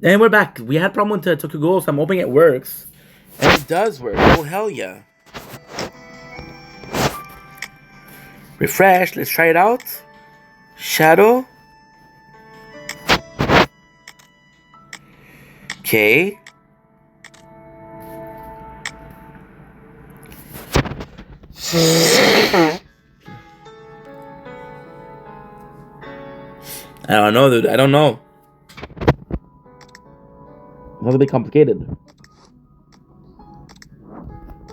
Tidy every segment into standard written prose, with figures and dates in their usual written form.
And we're back. We had a problem with the Tokyo Ghoul, so I'm hoping it works. And it does work. Oh, hell yeah. Refresh. Let's try it out. Shadow. Okay. I don't know, dude. I don't know. It's a little bit complicated.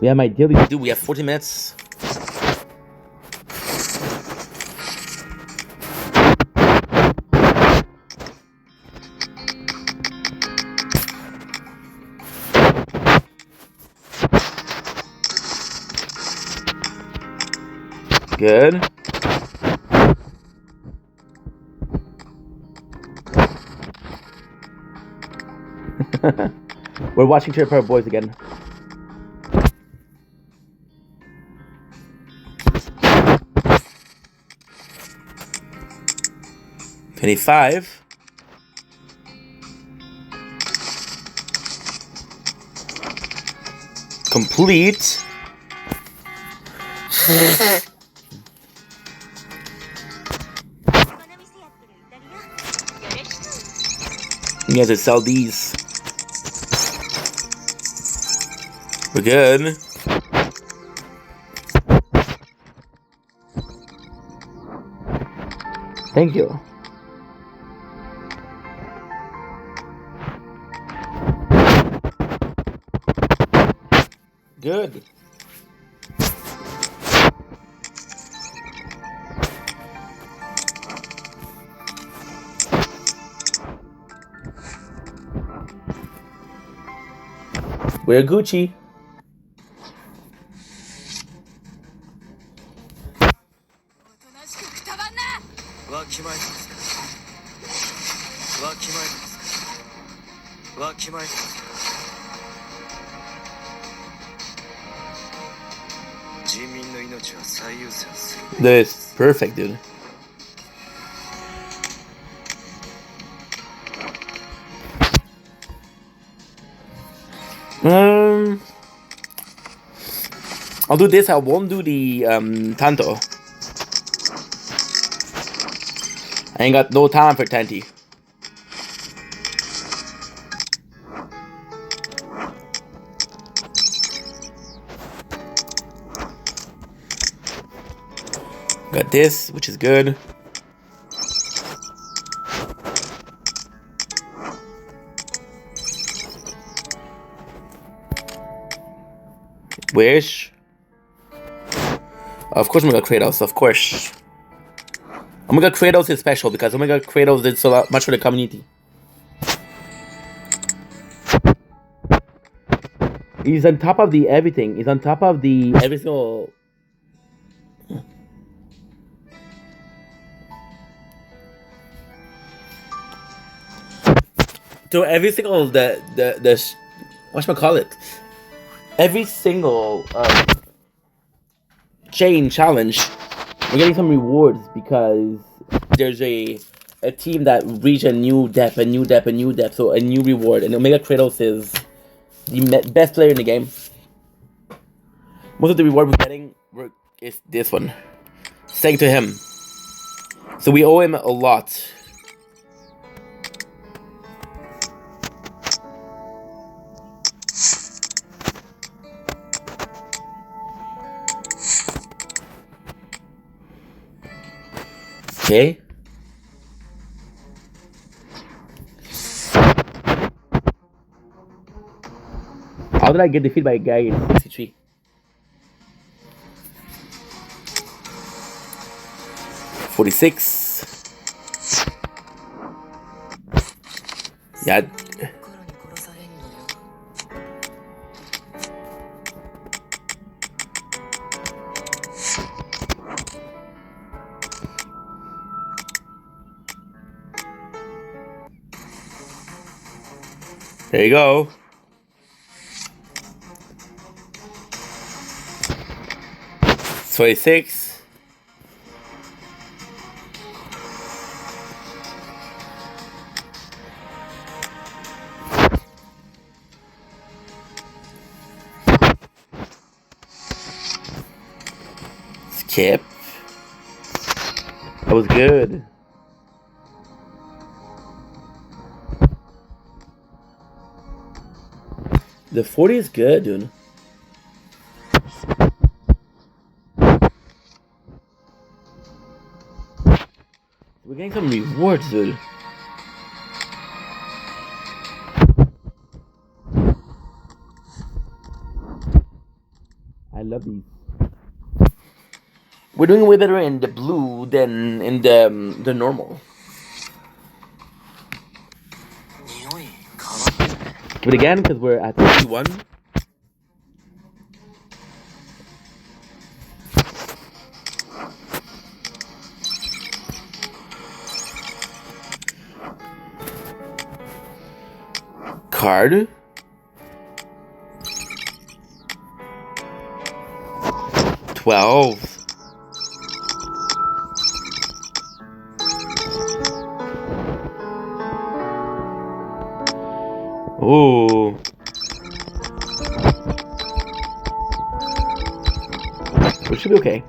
We have my daily to do. We have 40 minutes. Good. We're watching Trailer Park Boys again. $25. Complete. You have to sell these. We're good. Thank you. Good. We're Gucci. This perfect, dude. I'll do this. I won't do the Tanto. I ain't got no time for Tanti. Got this, which is good. Wish. Of course, Omega Kratos. Of course. Omega Kratos is special because Omega Kratos did so much for the community. He's on top of the everything. He's on top of the every single. So every single the whatchamacallit, every single chain challenge, we're getting some rewards because there's a team that reached a new depth, so a new reward. And Omega Kratos is the best player in the game. Most of the reward we're getting is this one, thanks to him. So we owe him a lot. Okay. How did I get defeated by a guy in 63? 46. Yeah. There you go. It's 26. Chip. That was good. The 40 is good, dude. We're getting some rewards, dude. I love these. We're doing way better in the blue than in the normal. Give it again, because we're at 51. Card. $12. Ooh. We should be okay.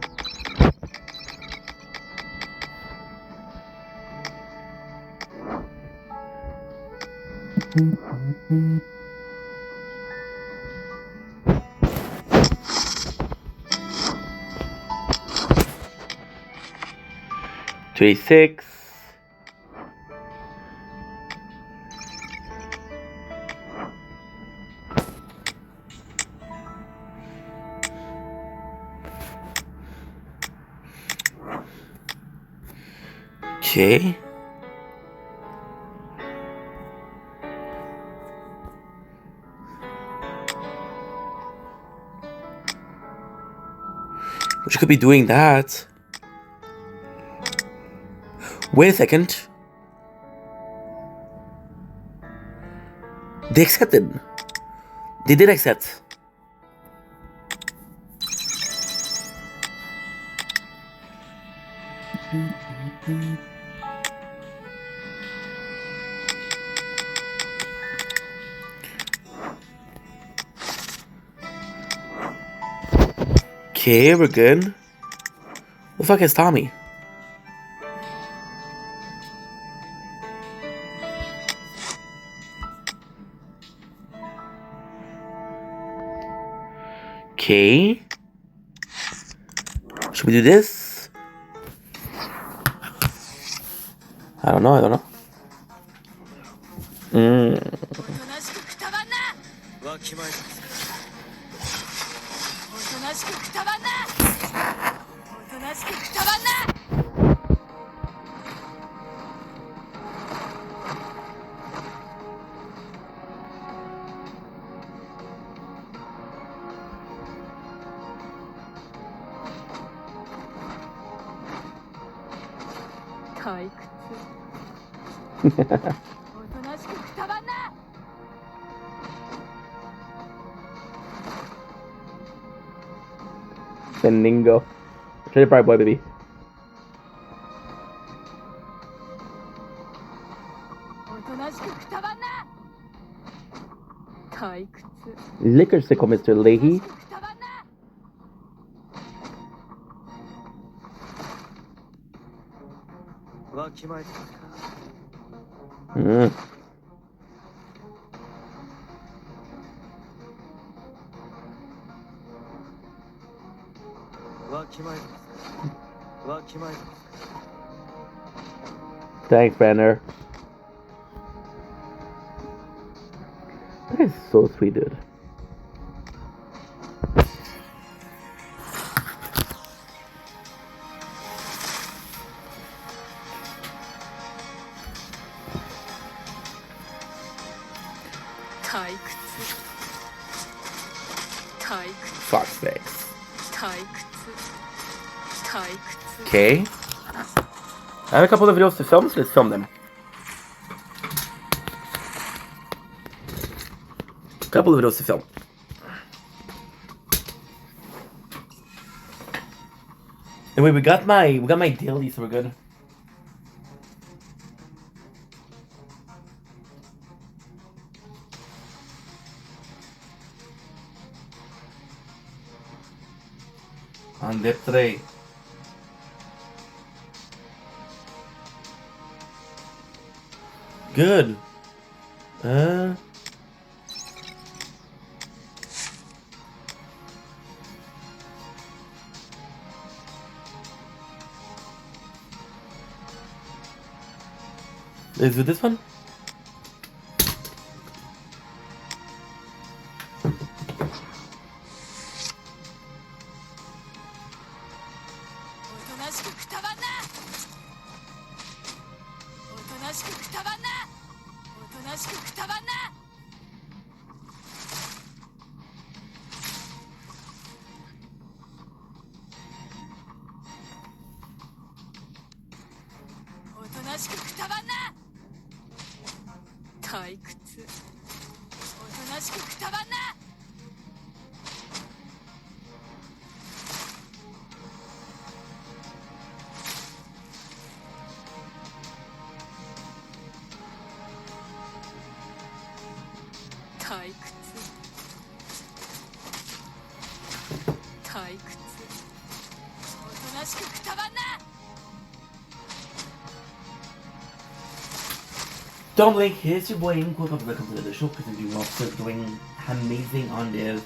$26. Okay. But you could be doing that. Wait a second. They accepted. They did accept. Okay, we're good. Who the fuck is Tommy? Okay. Should we do this? I don't know. Ningo. Try to bright boy, baby. Liquor sickle, Mr. Leahy. Thanks, Banner. That is so sweet, dude. Fuck's sakes. Okay. I have a couple of videos to film, so let's film them. Couple of videos to film. Anyway, we got my daily, so we're good. On dip 3. good. Is it this one? Don't blink, here's your boy Inko. Welcome to the show because we are doing amazing on this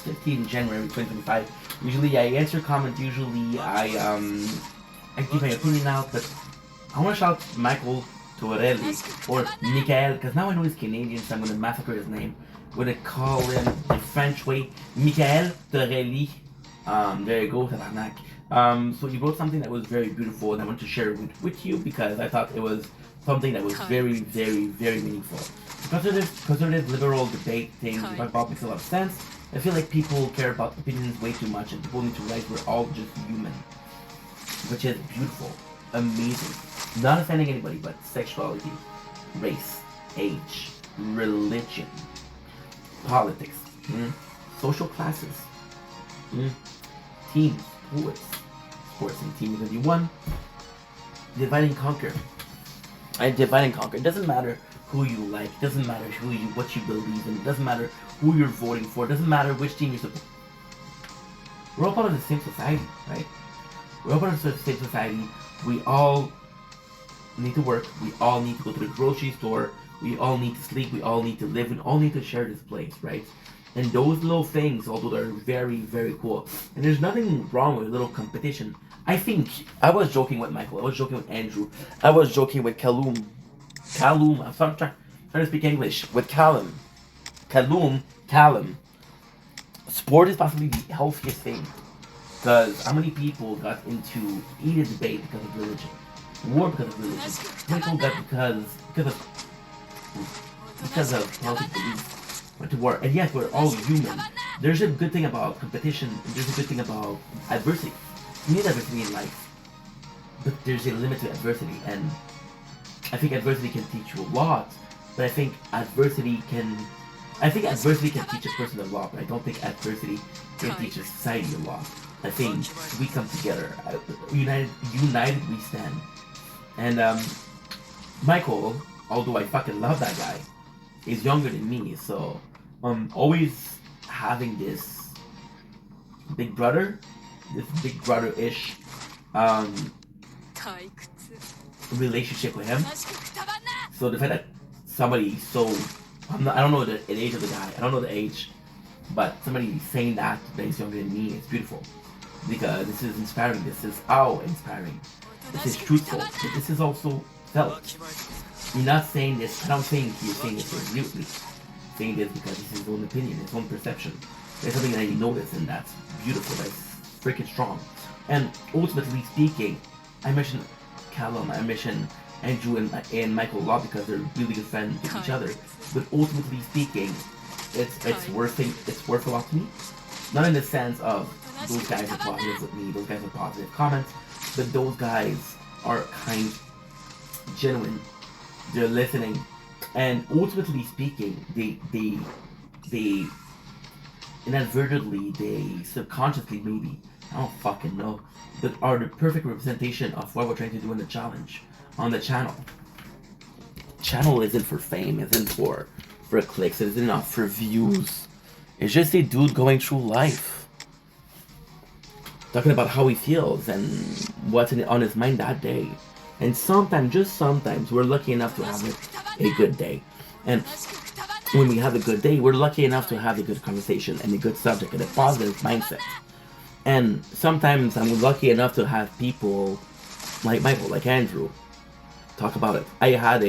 15 January 2025. Usually I answer comments, usually I give my opinion out, but I want to shout Michael Torelli or Michael because now I know he's Canadian, so I'm going to massacre his name. I'm going to call him the French way, Michael Torelli. There you go, tabarnak. So he wrote something that was very beautiful and I wanted to share it with you because I thought it was something that was very, very, very meaningful. Because of this liberal debate thing, my about makes a lot of sense. I feel like people care about opinions way too much and people need to realize we're all just human. Which is beautiful, amazing. Not offending anybody, but sexuality, race, age, religion, politics, social classes, teams, sports and teams if you won. Divide and conquer. Divide and conquer. It doesn't matter who you like. It doesn't matter what you believe in. It doesn't matter who you're voting for. It doesn't matter which team you're supporting. We're all part of the same society, right? We're all part of the same society. We all need to work. We all need to go to the grocery store. We all need to sleep. We all need to live. We all need to share this place, right? And those little things, although they're very, very cool. And there's nothing wrong with a little competition. I think, I was joking with Michael, I was joking with Andrew, I was joking with Callum, I'm trying to speak English, with Callum. Sport is possibly the healthiest thing. Because how many people got into heated debate because of religion? War because of religion. People got because of political beliefs. Went to war. And yes, we're all human. There's a good thing about competition, and there's a good thing about adversity. You need adversity in life. But there's a limit to adversity, and I think adversity can teach you a lot, but I think adversity can teach a person a lot, but I don't think adversity can teach a society a lot. I think we come together, united we stand. And Michael, although I fucking love that guy, is younger than me, so always having this big brother-ish relationship with him. So the fact that somebody I don't know the age of the guy, I don't know the age, but somebody saying that is younger than me is beautiful. Because this is inspiring, this is inspiring. This is truthful, but this is also felt. You're not saying this, I don't think you're saying this resolutely. Saying this because it's his own opinion, his own perception. There's something that he noticed, and that's beautiful, that's freaking strong. And ultimately speaking, I mentioned Callum, I mentioned Andrew and Michael a lot because they're really good friends with each other. But ultimately speaking, it's worth a lot to me. Not in the sense of those guys are positive with me, those guys are positive comments, but those guys are kind, genuine, they're listening, and ultimately speaking, they inadvertently, they subconsciously maybe, I don't fucking know, but are the perfect representation of what we're trying to do in the challenge on the channel. Channel isn't for fame, isn't for clicks, it isn't enough for views. It's just a dude going through life, talking about how he feels and what's on his mind that day. And sometimes, just sometimes, we're lucky enough to have a good day. And when we have a good day, we're lucky enough to have a good conversation and a good subject and a positive mindset. And sometimes I'm lucky enough to have people like Michael, like Andrew, talk about it. I had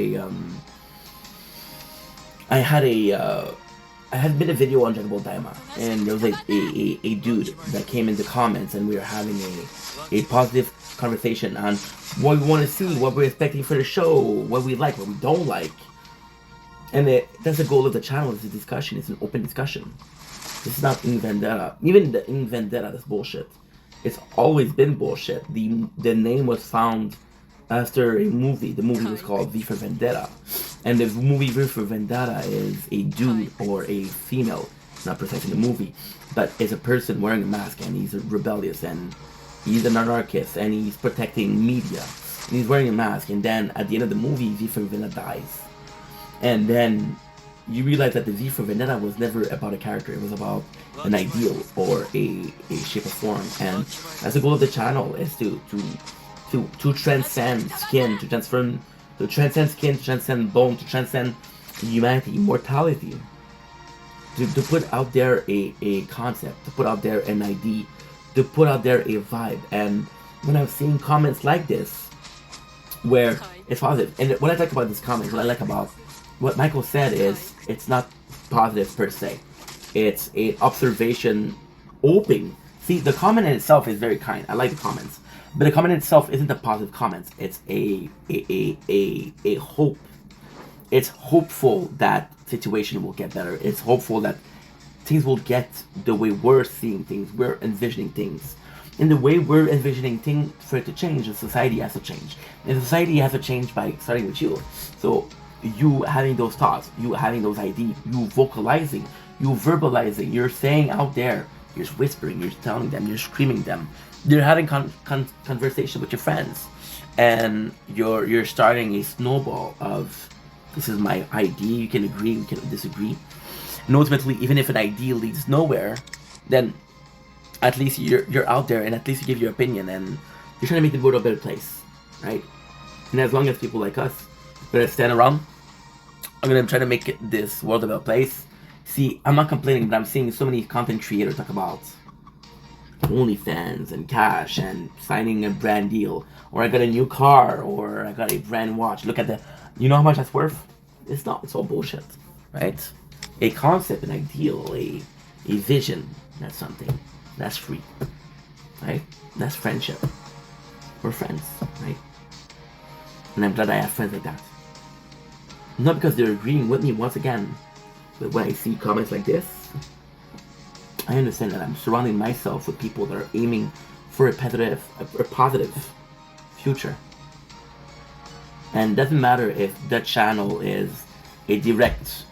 made a video on Dragon Ball Daima, and there was a dude that came into comments, and we were having a positive conversation on what we want to see, what we're expecting for the show, what we like, what we don't like. And that's the goal of the channel, is a discussion. It's an open discussion. This is not In Vendetta. Even the In Vendetta is bullshit. It's always been bullshit. The name was found after a movie. The movie was called V for Vendetta. And the movie V for Vendetta is a dude or a female, not precisely the movie, but is a person wearing a mask, and he's rebellious, and he's an anarchist, and he's protecting media. And he's wearing a mask, and then at the end of the movie, V for Vendetta dies. And then you realize that the V for Vendetta was never about a character. It was about an ideal or a shape of form. And that's the goal of the channel, is to transcend skin, to transcend skin, to transcend bone, to transcend humanity, immortality. To put out there a concept, to put out there an idea, to put out there a vibe. And when I'm seeing comments like this, where it's positive, and what I like about this comment, what I like about what Michael said is, it's not positive per se. It's an observation open. See, the comment in itself is very kind. I like the comments. But the comment itself isn't a positive comment. It's a hope. It's hopeful that situation will get better. It's hopeful that things will get the way we're seeing things, we're envisioning things. And the way we're envisioning things, for it to change, the society has to change. And society has to change by starting with you. So you having those thoughts, you having those ideas, you vocalizing, you verbalizing, you're saying out there, you're whispering, you're telling them, you're screaming them, you're having conversation with your friends, and you're starting a snowball of, this is my idea, you can agree, you can disagree. And ultimately, even if an idea leads nowhere, then at least you're out there, and at least you give your opinion, and you're trying to make the world a better place, right? And as long as people like us are gonna stand around, I'm gonna try to make this world a better place. See, I'm not complaining, but I'm seeing so many content creators talk about OnlyFans and cash and signing a brand deal, or I got a new car, or I got a brand watch. Look at the, you know how much that's worth? It's not. It's all bullshit, right? A concept, an ideal, a vision. That's something. That's free, right? That's friendship. We're friends, right? And I'm glad I have friends like that. Not because they're agreeing with me once again, but when I see comments like this, I understand that I'm surrounding myself with people that are aiming for a positive future. And it doesn't matter if the channel is a direct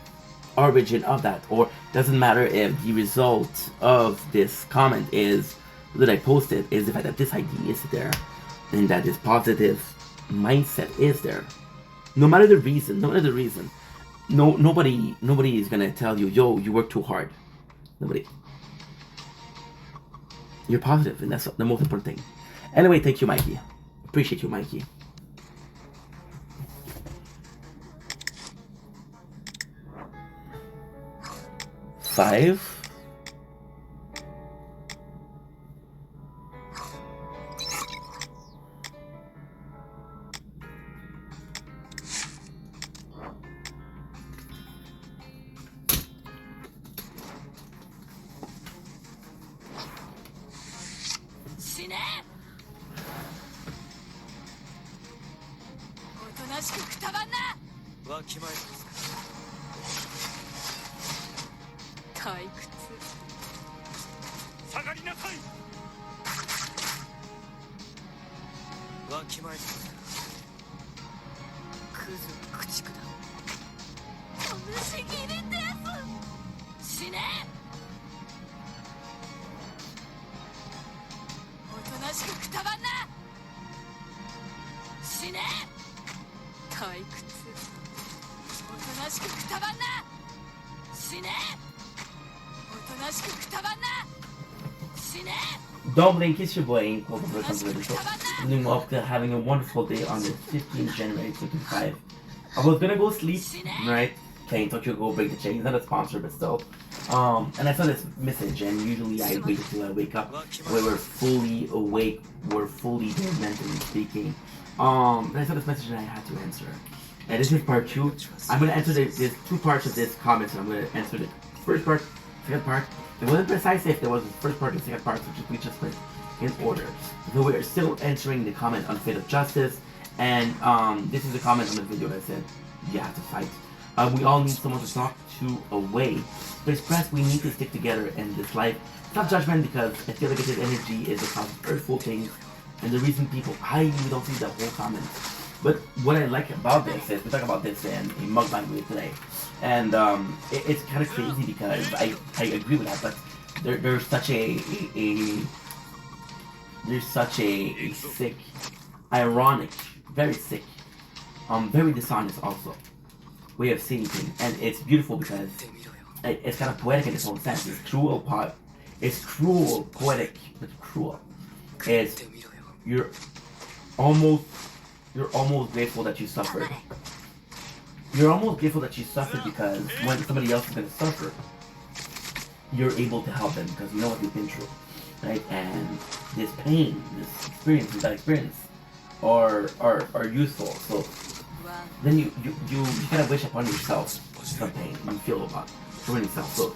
origin of that, or doesn't matter if the result of this comment is that I posted is the fact that this idea is there, and that this positive mindset is there. No matter the reason, nobody is gonna tell you, yo, you work too hard. Nobody. You're positive, and that's the most important thing. Anyway, thank you, Mikey. Appreciate you, Mikey. Five. Don't blink, it's your boy. Welcome to the show. doing well, having a wonderful day on the 15th January 2025. I was gonna go sleep, right? Playing Tokyo Go Break the Chain. He's not a sponsor, but still. And I saw this message, and usually I wait until I wake up. When we're fully awake, we're fully there mentally speaking. And I saw this message, and I had to answer. And this is part 2. I'm gonna answer there's 2 parts of this comment, and I'm gonna answer the first part, second part. It wasn't precise if there was the first part and second part, so we just put in order. So we're still answering the comment on Fate of Justice, and this is a comment on the video that said, you have to fight. We all need someone to talk to away. To express we need to stick together in this life. It's not judgment, because I feel like negative energy is a cause of hurtful things, and the reason people, I even don't see the whole comment. But what I like about this is, we talk about this in a mukbang video today, and it's kind of crazy because I agree with that, but there's such a sick, ironic, very sick, very dishonest also way of seeing things, and it's beautiful because it's kind of poetic in its own sense. It's cruel, poetic, but cruel. It's you're almost grateful that you suffered. You're almost grateful that you suffered because when somebody else is going to suffer, you're able to help them because you know what they've been through, right? And this pain, this experience, that experience, are useful. So then you kind of wish upon yourself some pain you feel about yourself. So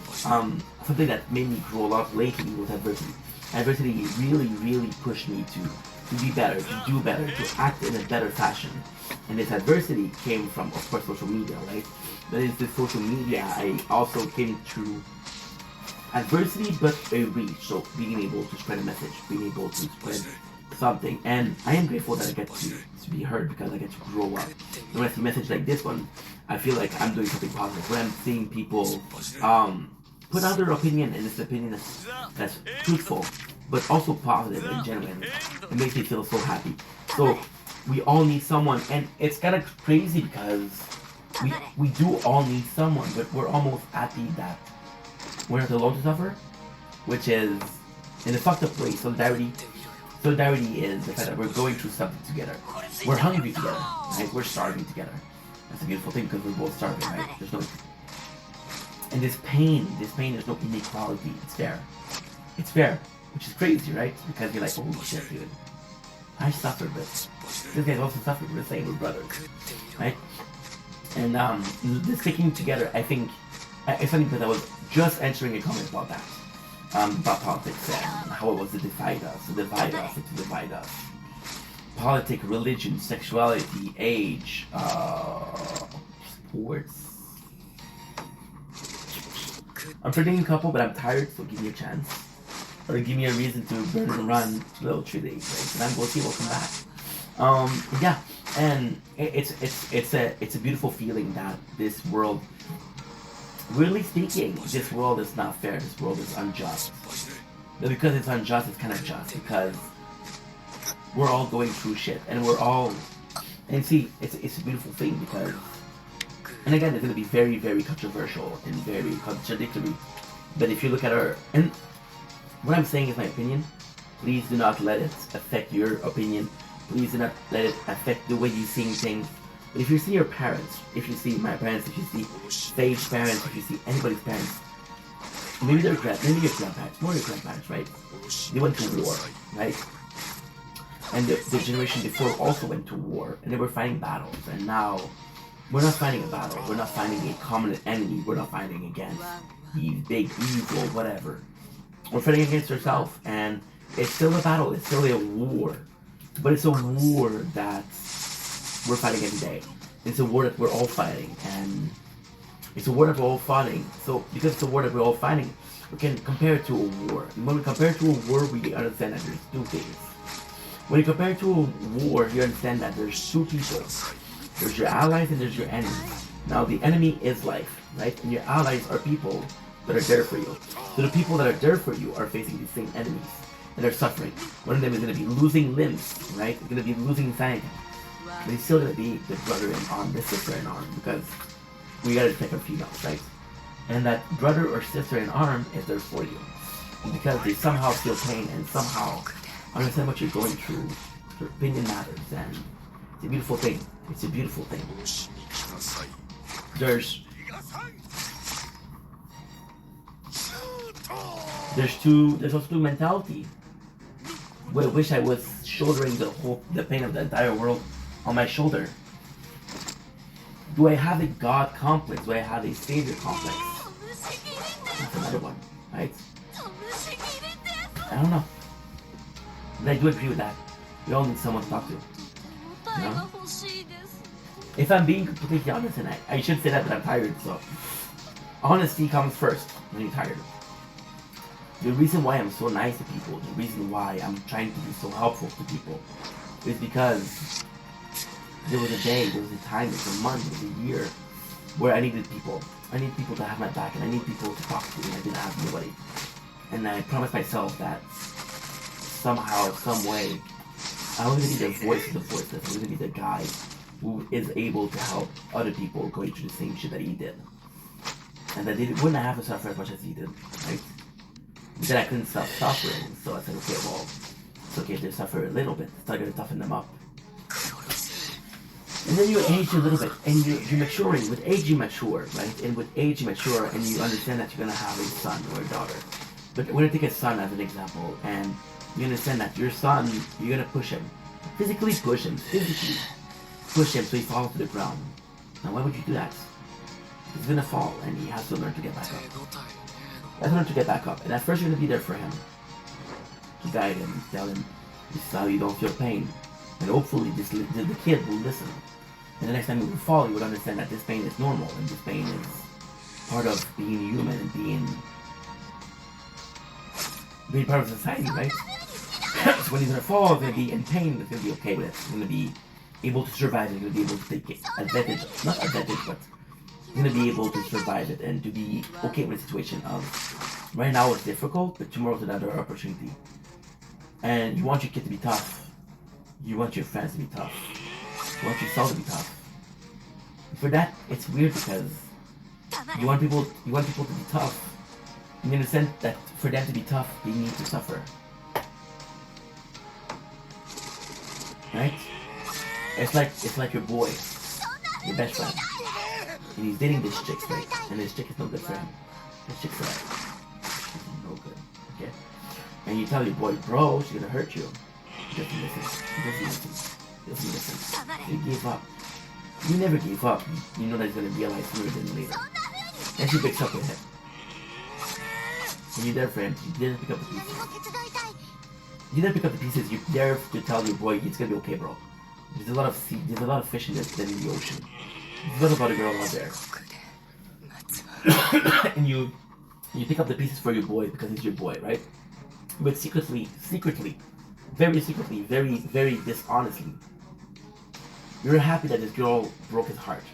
something that made me grow a lot lately was adversity. Adversity really pushed me to be better, to do better, to act in a better fashion. And this adversity came from, of course, social media, right? But it's this social media, I also came through adversity, but a reach. So being able to spread a message, being able to spread something. And I am grateful that I get to be heard because I get to grow up. And when I see a message like this one, I feel like I'm doing something positive. When I'm seeing people put out their opinion, and this opinion that's truthful, but also positive and genuine, it makes me feel so happy. So we all need someone, and it's kind of crazy because we do all need someone, but we're almost happy that we're not alone to suffer, which is in a fucked up way. Solidarity is the fact that we're going through something together. We're hungry together, right? We're starving together. That's a beautiful thing because we're both starving, right? And this pain, there's no inequality. It's fair, which is crazy, right? Because you're like, oh shit, dude, I suffered, but this guy's also suffered. We're saying we're brothers, right? And this sticking together, I think, it's funny because I was just answering a comment about that, about politics and how it was to divide us, and to divide us. Politics, religion, sexuality, age, sports. I'm predicting a couple, but I'm tired, so give me a chance. Or give me a reason to burn and run to little 3 days, right? And then we'll see what come back. Yeah, and it's a beautiful feeling that this world, really speaking, this world is not fair. This world is unjust. But because it's unjust, it's kind of just because we're all going through shit, and we're all, and see, it's a beautiful thing because, and again, it's going to be very, very controversial and very contradictory. But if you look at and what I'm saying is my opinion. Please do not let it affect your opinion. Please do not let it affect the way you see things. But if you see your parents, if you see my parents, if you see Faith's parents, if you see anybody's parents, maybe your grandparents, more your grandparents, right? They went to war, right? And the generation before also went to war, and they were fighting battles. And now, we're not fighting a battle. We're not fighting a common enemy. We're not fighting against these big evil, whatever. We're fighting against ourselves, and it's still a battle. It's still a war, but it's a war that we're fighting every day. It's a war that we're all fighting, and it's a war that we're all fighting. So because it's a war that we're all fighting, we can compare it to a war. And when we compare it to a war, we understand that there's 2 things. When you compare it to a war, you understand that there's 2 people. There's your allies and there's your enemies. Now the enemy is life, right? And your allies are people that are there for you. So the people that are there for you are facing the same enemies, and they're suffering. One of them is going to be losing limbs, right? They're going to be losing insanity. But he's still going to be the brother in arm, the sister in arm, because we got to protect our females, right? And that brother or sister in arm is there for you. And because they somehow feel pain and somehow understand what you're going through, Your opinion matters, and it's a beautiful thing. It's a beautiful thing. There's there's also mentality. I wish I was shouldering the pain of the entire world on my shoulder. Do I have a God complex? Do I have a Savior complex? That's another one, right? I don't know. But I do agree with that. We all need someone to talk to. You know? If I'm being completely honest, and I should say that I'm tired, so honesty comes first when you're tired. The reason why I'm so nice to people, the reason why I'm trying to be so helpful to people, is because there was a day, there was a time, there was a month, there was a year where I needed people. I need people to have my back, and I need people to talk to, and I didn't have nobody. And I promised myself that somehow, some way, I'm going to be the voice of the voiceless. I'm going to be the guy who is able to help other people going through the same shit that he did. And that they wouldn't have to suffer as much as he did, right? But then I couldn't stop suffering, so I said, okay, well, it's okay if they suffer a little bit. It's not going to toughen them up. And then you age a little bit, and you're maturing. With age, you mature, right? And with age, you mature, and you understand that you're going to have a son or a daughter. But we're going to take a son as an example, and you understand that your son, you're going to push him. Physically push him so he falls to the ground. Now, why would you do that? He's going to fall, and he has to learn to get back up. He has to learn to get back up. And at first, you're going to be there for him. To guide him, tell him, this is how you don't feel pain. And hopefully, the kid will listen. And the next time he would fall, he would understand that this pain is normal, and this pain is part of being human and being part of society, right? So when he's gonna fall, he's gonna be in pain, but he's gonna be okay with it. He's gonna be able to survive it, he's gonna be able to take advantage, not advantage, but he's gonna be able to survive it and to be okay with the situation of right now it's difficult, but tomorrow's another opportunity. And you want your kid to be tough. You want your friends to be tough. You want yourself to be tough. For that, it's weird because you want people to be tough. In the sense that for them to be tough, they need to suffer. Right? It's like your boy, your best friend. And he's dating this chick, right? And this chick is no good for him. This chick's she's no good. Okay? And you tell your boy, bro, she's gonna hurt you. He doesn't listen. He doesn't listen. So you gave up. You never gave up. You know that he's gonna realize sooner than later. And she picks up with him. And you're there for him. You didn't pick up the pieces. You didn't pick up the pieces. You're there to tell your boy it's gonna be okay, bro. There's a lot of fish in the ocean. There's a lot of other girls out there. And you pick up the pieces for your boy because he's your boy, right? But secretly, very secretly, very, very dishonestly, you're happy that this girl broke his heart.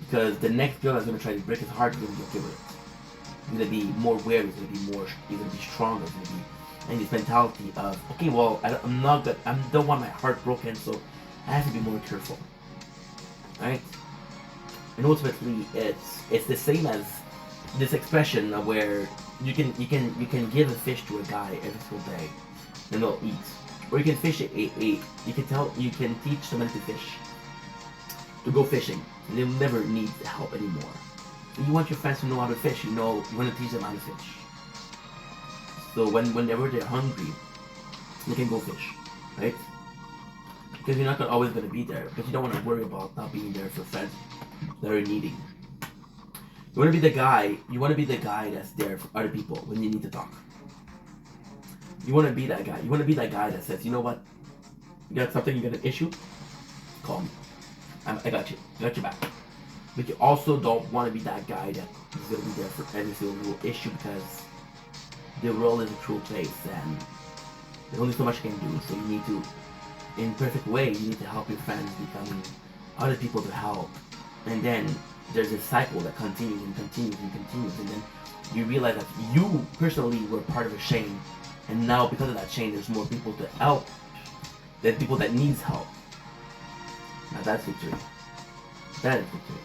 Because the next girl that's gonna try to break his heart is gonna be okay with it. He's gonna be more wary, he's gonna be stronger, he's gonna be and this mentality of, okay, well, I don't want my heart broken, so I have to be more careful, right? And ultimately, it's the same as this expression of where you can give a fish to a guy every single day, and they'll eat, or you can fish you can teach someone to fish, to go fishing, and they'll never need help anymore. And you want your friends to know how to fish. You want to teach them how to fish. So whenever they're hungry, they can go fish, right? Because you're not always going to be there, but you don't want to worry about not being there for friends that are needing. You want to be the guy that's there for other people when you need to talk. You want to be that guy. You want to be that guy that says, you know what? You got something, you got an issue? Call me. I got you. I got your back. But you also don't want to be that guy that is going to be there for every single issue because the world is a cruel place and there's only so much you can do. So you need to, in a perfect way, you need to help your friends become other people to help. And then there's a cycle that continues and continues and continues. And then you realize that you personally were part of a chain. And now because of that chain, there's more people to help than people that needs help. Now that's victory. That is victory.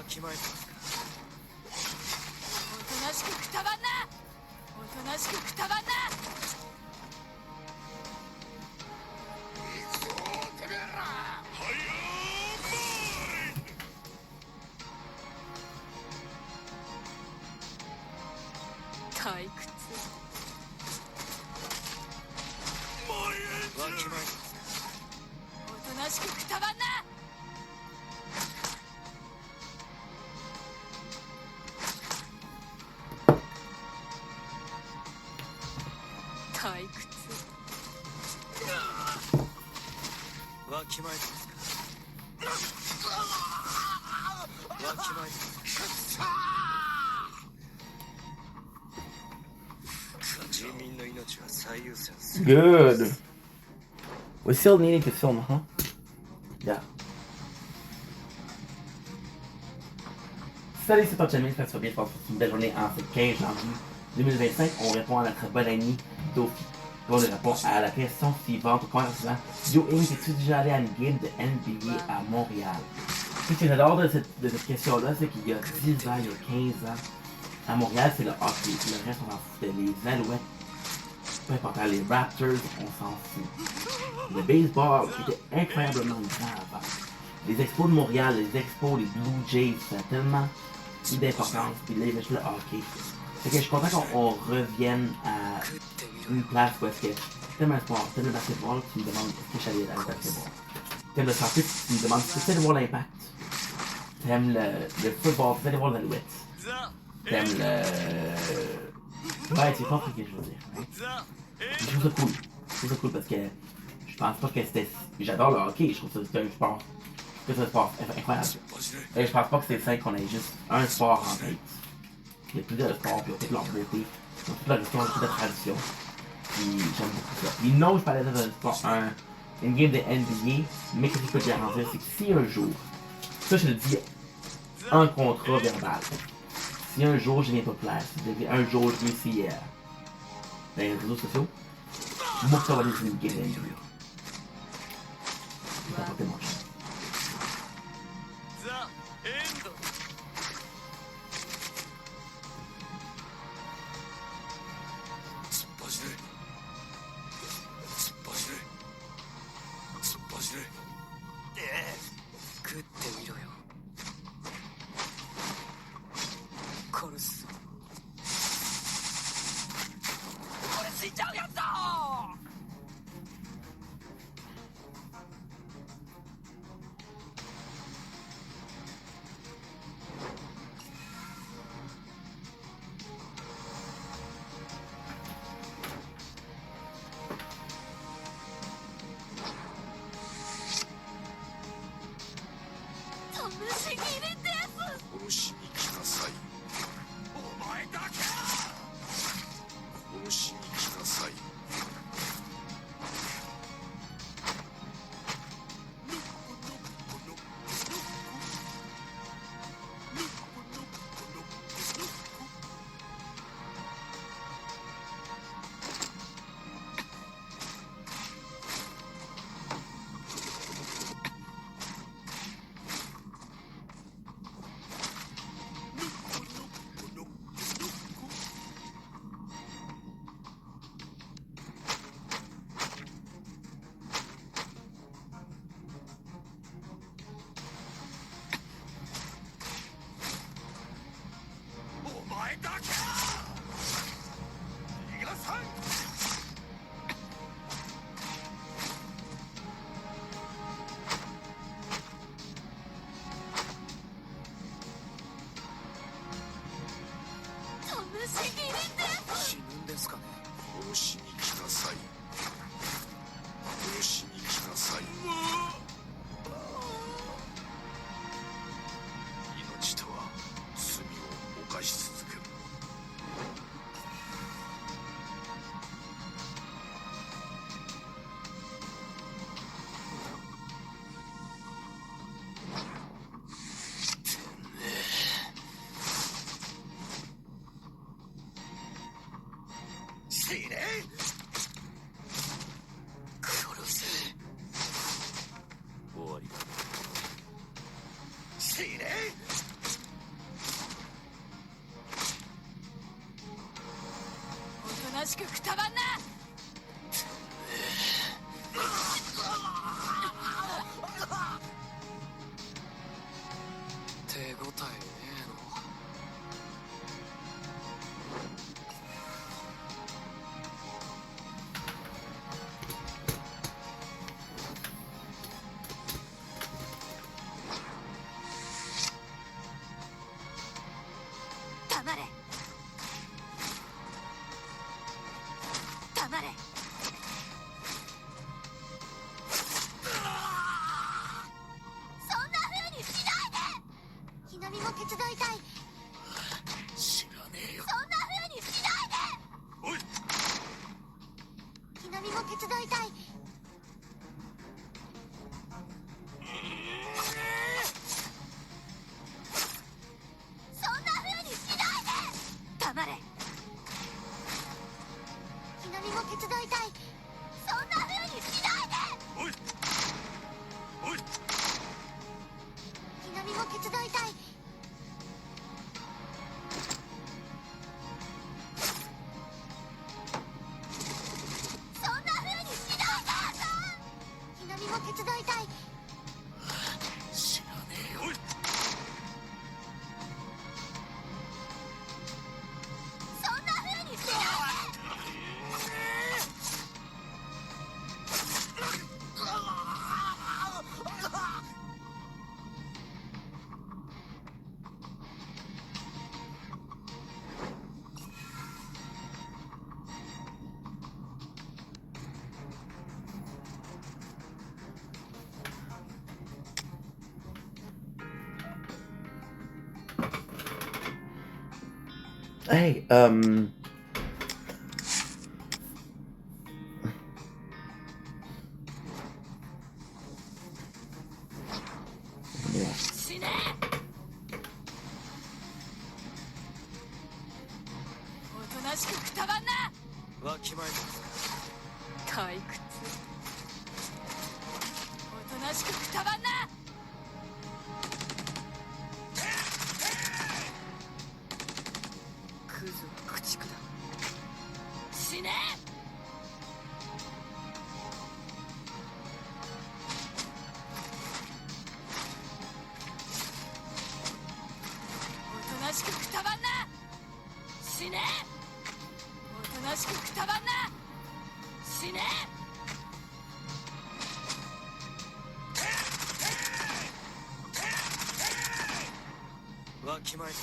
きまえてますか。おとなしくくたばんな。おとなしくくたばんな。いつをてめえら。はいよー退屈。わきまえてますか。おとなしくくたばんな。退屈。わきまえてますか。わきまえてますか。人民の命は最優先する。 Good. We're still needing to film, huh? Yeah. Salut, c'est ton channel, j'espère que tu vas bien, je pense que c'est une belle journée en ce 15 janvier 2025. On répond à notre bonne amie Dofi. On répond à la question suivante. Comment Yo, Amy, es-tu déjà allé à une game de NBA à Montréal? Ce que j'adore de cette question-là, c'est qu'il y a 10 ans, il y a 15 ans, à Montréal, c'est le hockey. Le reste, on s'en foutait. Les Alouettes, peu important. Les Raptors, on s'en fout. Le baseball était incroyablement grand avant. Les expos de Montréal, les expos, les Blue Jays, ça a tellement eu d'importance. Puis là, il y avait le hockey. Fait que je suis content qu'on revienne à une place où est-ce que t'aimes un sport, t'aimes le basketball, tu me demandes est-ce que j'allais dans le basketball. T'aimes le soccer, tu me demandes si tu essaies de voir l'impact. T'aimes le football, tu essaies de voir l'Alouette. T'aimes le... Ouais, c'est pas ce que je veux dire. Hein? Je trouve ça cool. Je trouve ça cool parce que je pense pas que c'était... J'adore le hockey, je trouve ça c'est un sport. Je trouve ça un sport incroyable. Et je pense pas que c'est simple qu'on ait juste un sport en tête. Il y a plusieurs sports, puis ils ont toute leur beauté, ils ont toute leur histoire, toute leur tradition. Puis j'aime beaucoup ça. Puis non, je parlais d'un sport, une game de NBA, mais ce que je peux te garantir, c'est que si un jour, ça je le dis en contrat verbal, si un jour je viens pas plaire, si un jour je réussis dans les réseaux sociaux, moi je vais aller sur une game de NBA. Je vais t'apporter mon chien. なしくくたばんな。手応えねえの。黙れ黙れ。そんな風にしないで。ひなみも手伝いたい。知らねえよ。そんな風にしないで。おい。ひなみも手伝いたい。そんな風にしないで。黙れ。ひなみも手伝いたい。そんな風にしないで。おいおい。ひなみも手伝いたい。そんな風にしないで。ひなみも手伝いたい。知らねえよ。おい。そんな風にしないで。Hey, yeah. 死ね。おとなしくくたばんな。わきまえた。退屈。おとなしくくたばんな。クズは駆逐だ。死ね。おとなしくくたばんな。死ね。おとなしくくたばんな。死ね。わきまえた。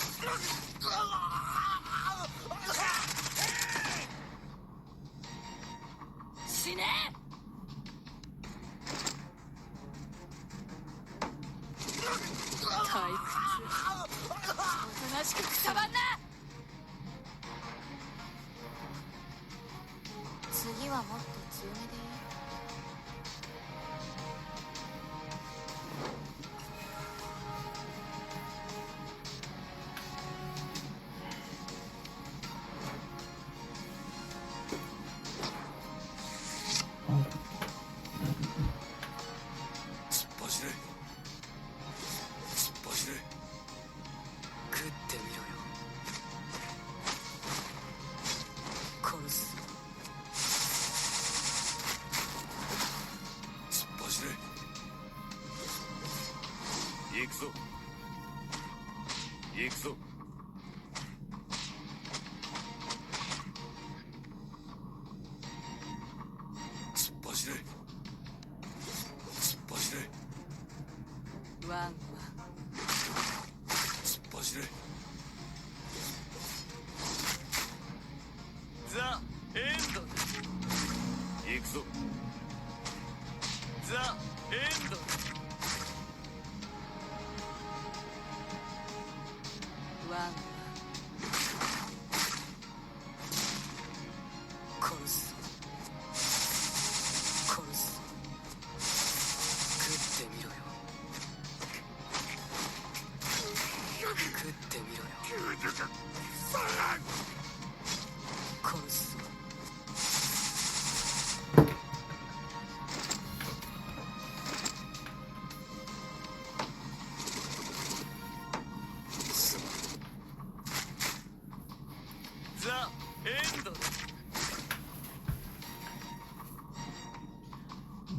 死ね。退屈。おとなしくくたばんな。次はもっと強めでいい。突っ走れ。突っ走れ。食ってみろよ。殺す。突っ走れ。行くぞ。行くぞ。突っ走れ。突っ走れ。ワンワン。突っ走れ。ザ・エンドだ。行くぞ。ザ・エンドだ。ワンワン。殺す。殺す。食ってみろよ。食ってみろよ。殺す。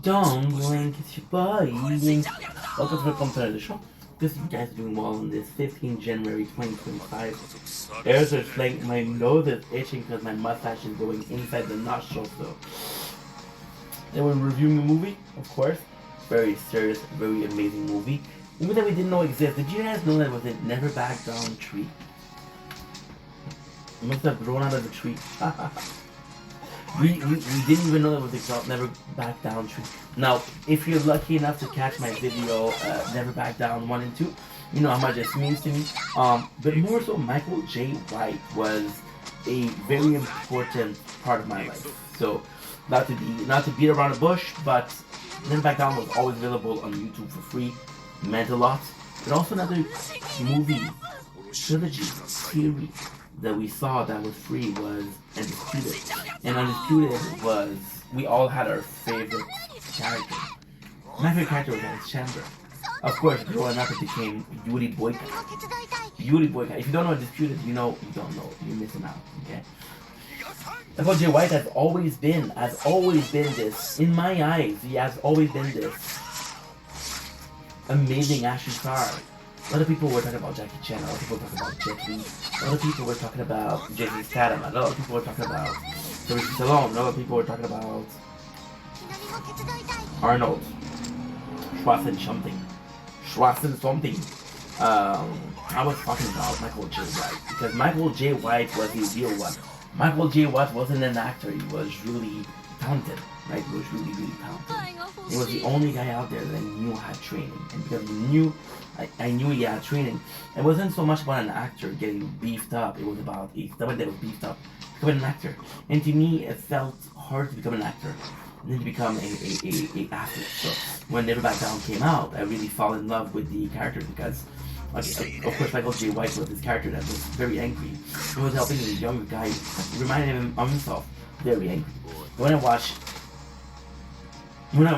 Don't blink, it's your boy. Welcome to the show. This you guys are doing well on this 15 January 2025. There's a like my nose is itching because my mustache is going inside the nostrils. So, and we're reviewing a movie, of course. Very serious, very amazing movie. Movie that we didn't know existed. Did you guys know that was a Never Back Down tree? It must have grown out of the tree. we didn't even know that was a Never Back Down tree. Now, if you're lucky enough to catch my video, Never Back Down 1 and 2, you know how much this means to me. But more so, Michael J. White was a very important part of my life. So, not to beat around the bush, but Never Back Down was always available on YouTube for free. It meant a lot. But also another movie, trilogy, series that we saw that was free was Undisputed. And Undisputed was, we all had our favorite character. My favorite character was Alex Chandler. Of course, growing up it became Yuri Boyka. Yuri Boyka. If you don't know Undisputed, you know you don't know. You're missing out, okay? Michael J. White has always been this, in my eyes, he has always been this amazing action star. A lot of people were talking about Jackie Chan, a lot of people were talking about Jet Li, a lot of people were talking about Jason Statham, a lot of people were talking about Sylvester Stallone, a lot of people were talking about Arnold Schwarzenegger something. I was talking about Michael J. White because Michael J. White was the real one. Michael J. White wasn't an actor, he was really talented, right? He was really, really talented. He was the only guy out there that I knew had training. And because I knew he had training, it wasn't so much about an actor getting beefed up, it was about someone that was beefed up, becoming an actor. And to me, it felt hard to become an actor and then to become a athlete. So when Never Back Down came out, I really fell in love with the character because of course, Michael J. White was this character that was very angry. He was helping a younger guy, reminding him of himself, very angry. When I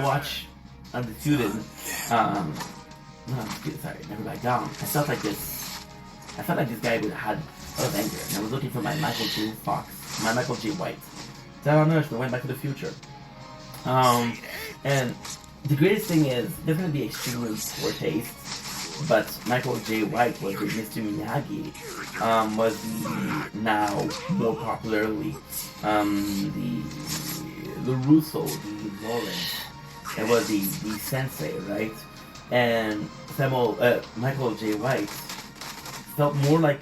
watch Undisputed, Never Back Down, I felt like this guy would had a lot of anger, and I was looking for my Michael J. White. Down on Earth, we went Back to the Future. And the greatest thing is, there's going to be extremely poor taste. But Michael J. White was the Mr. Miyagi, was the now more popularly the Russo, the Lawrence. It was the sensei, right? And Michael J. White felt more like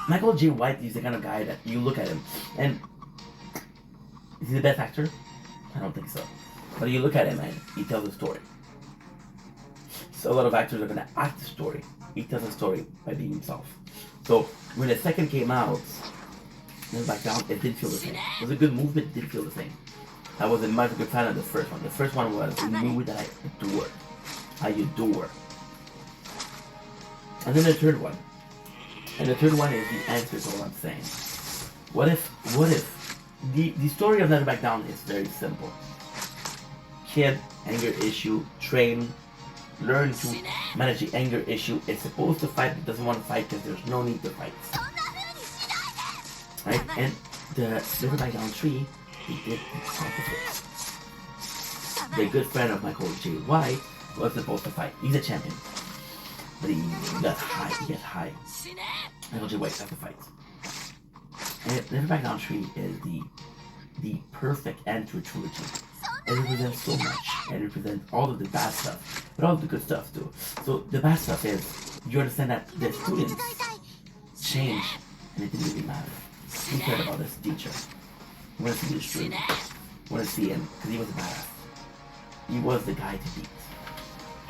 Michael J. White is the kind of guy that you look at him and is he the best actor? I don't think so. But you look at him and he tells a story. So a lot of actors are going to act the story. He tells a story by being himself. So when the second came out, Never Back Down, it didn't feel the same. It was a good movement, it didn't feel the same. I was a much good fan of the first one. The first one was a movie that I adore. And then the third one. And the third one is the answer to all I'm saying. What if the story of Never Back Down is very simple. Kid, anger issue, train, learn to manage the anger issue. Is supposed to fight, but doesn't want to fight because there's no need to fight. Right? And the Never Back Down 3, he did the opposite. The good friend of Michael J. White was supposed to fight. He's a champion. But he gets high. Michael J. White has to fight. And Never Back Down 3 is the perfect end to a trilogy. It represents so much. It represents all of the bad stuff, but all of the good stuff too. So the bad stuff is, you understand that the students change, and it didn't really matter. Who cared about this teacher? You want to see the student. You want to see him, because he was a badass. He was the guy to beat.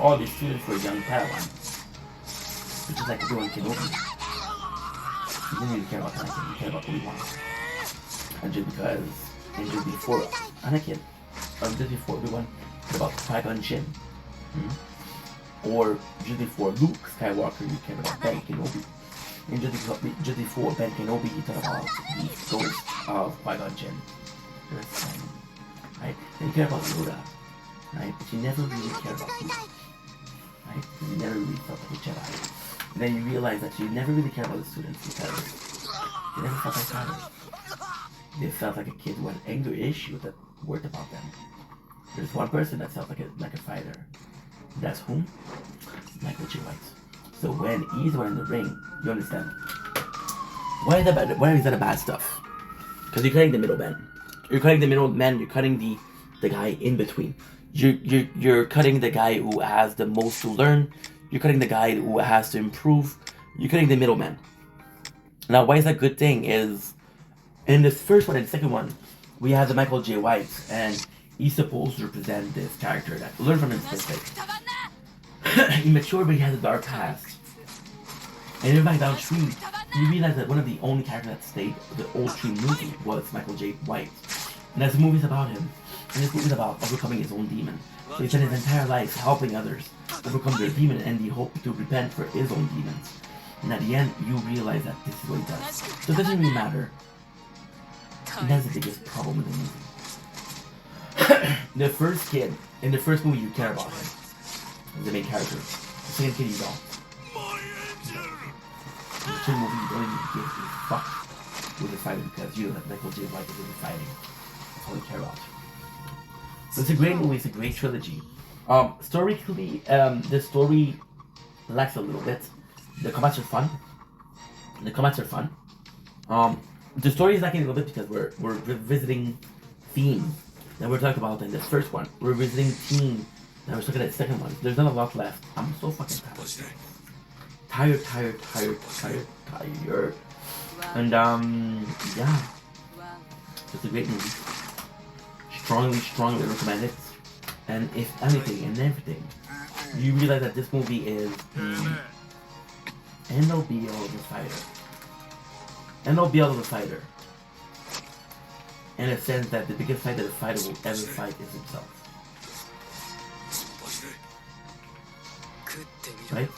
All the students were young Padawan, which is like everyone Kenobi. You didn't really care about Anakin, you cared about Obi-Wan. And just before Anakin, just before Obi-Wan, about Qui-Gon Jinn. Or just before Luke Skywalker, you cared about Ben Kenobi. And just before Ben Kenobi, you talk about the ghost of Qui-Gon Jinn. Right? And you care about Yoda. Right? But you never really cared about Luke. Right? You never really felt like a Jedi. And then you realize that you never really cared about the students because they never felt like fathers. They felt like a kid who had an anger issue that worked about them. There's one person that sounds like a fighter. That's whom? Michael J. White. So when he's wearing the ring, you understand. Why is that a bad stuff? Because you're cutting the middleman. You're cutting the middleman. You're cutting the guy in between. You're cutting the guy who has the most to learn. You're cutting the guy who has to improve. You're cutting the middleman. Now, why is that a good thing? Is in the first one and the second one, we have the Michael J. White, and he's supposed to represent this character that learned from his mistakes. He matured, but he has a dark past. And everybody downstream, you realize that one of the only characters that stayed the old Tree movie was Michael J. White. And this movie's about him. And this movie's about overcoming his own demon. So he spent his entire life helping others overcome their demon and he hoped to repent for his own demons. And at the end, you realize that this is what he does. So it doesn't really matter. And that's the biggest problem with the movie. The first kid, in the first movie you care about him. He's the main character. The second kid you don't. In the third movie you don't even give a fuck with the fighting because you know that Michael J. White is really fighting. That's all you care about. So it's a great movie, it's a great trilogy. Storically, the story lacks a little bit. The combats are fun. The story is lacking a little bit because we're revisiting themes that we're talking about in the first one. We're revisiting themes that we're talking about the second one. There's not a lot left. I'm so fucking tired. Tired. And yeah. It's a great movie. Strongly recommend it. And if anything and everything, you realize that this movie is the end all be all of the fighter. End all be all of the fighter. In a sense that the biggest fight that a fighter will ever fight is himself. Right?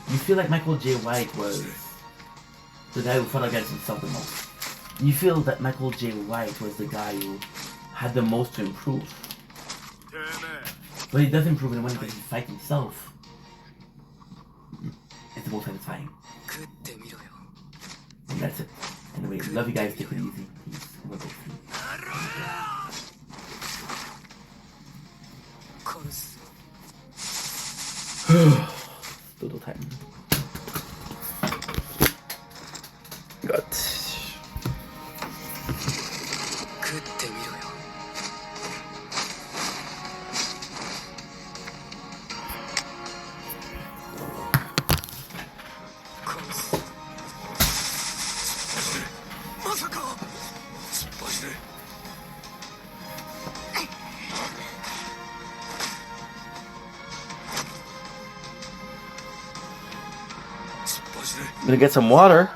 You feel like Michael J. White was the guy who fought against himself the most. You feel that Michael J. White was the guy who had the most to improve. But he does improve, and when he gets to fight himself, it's the most satisfying. And that's it. Anyway, love you guys. Take it easy. Peace. I'm gonna go sleep. Total time. God. I'm gonna get some water.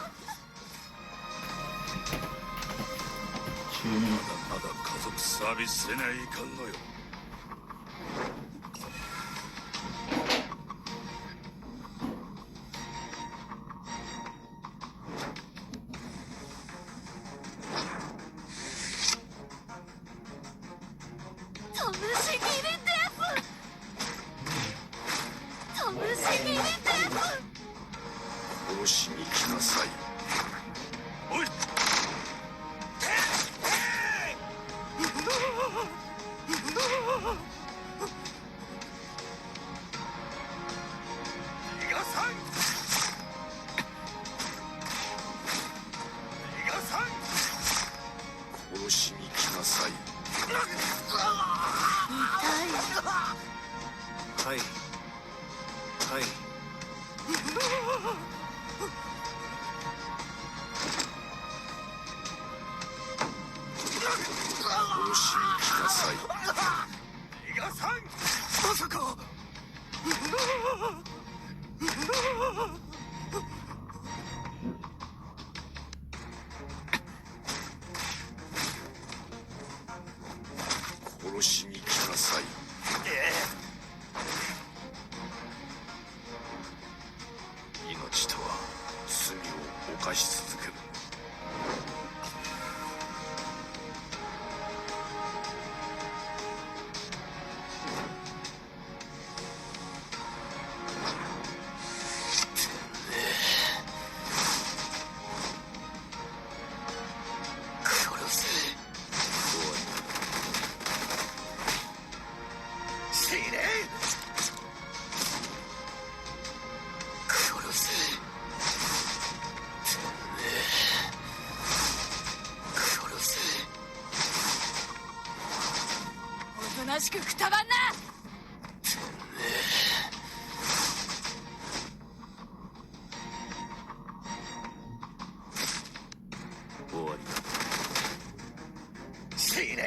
なしくくたばんな。終わりだ。死ね。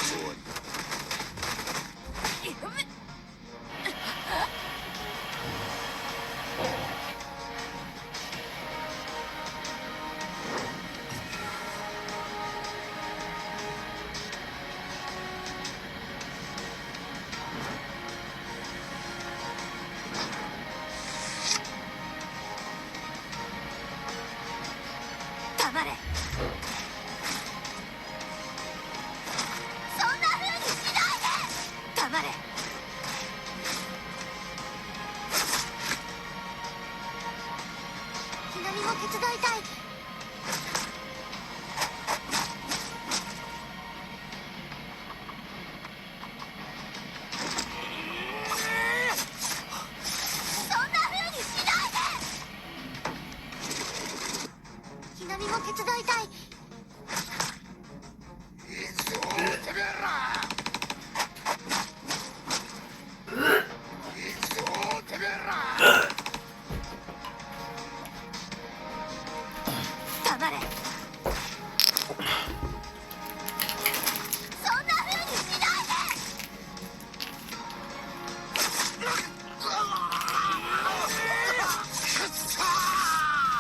終わりだ。黙れ。そんな風にしないで。黙れ。ひなみも手伝いたい。そんな風にしないで。ひなみも手伝いたい。黙れ。そんな風にしないで。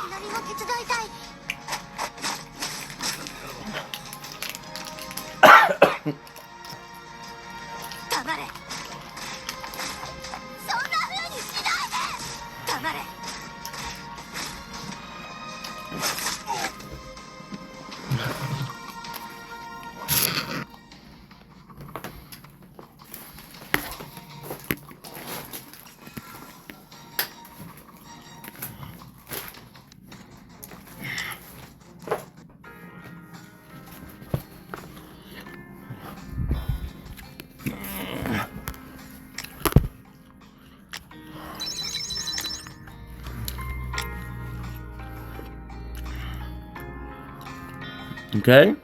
ひなみも手伝いたい。黙れ。そんな風にしないで。黙れ。Okay.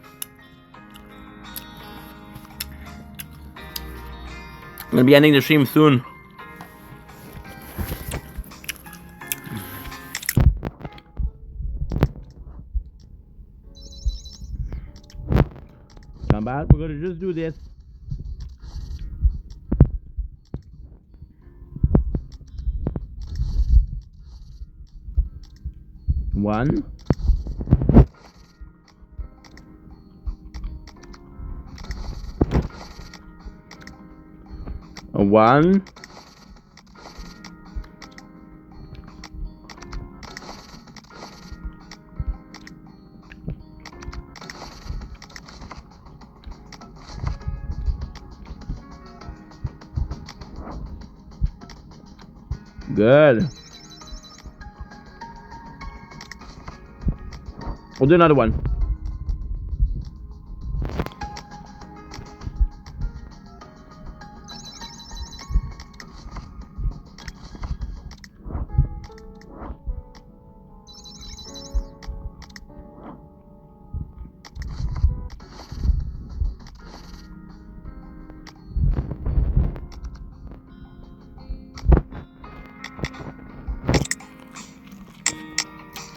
I'm gonna be ending the stream soon. Come back. We're gonna just do this. One. One. Good. We'll do another one.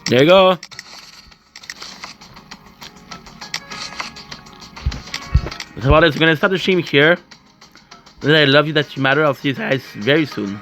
There you go. So what is going to start the stream here. I love you that you matter. I'll see you guys very soon.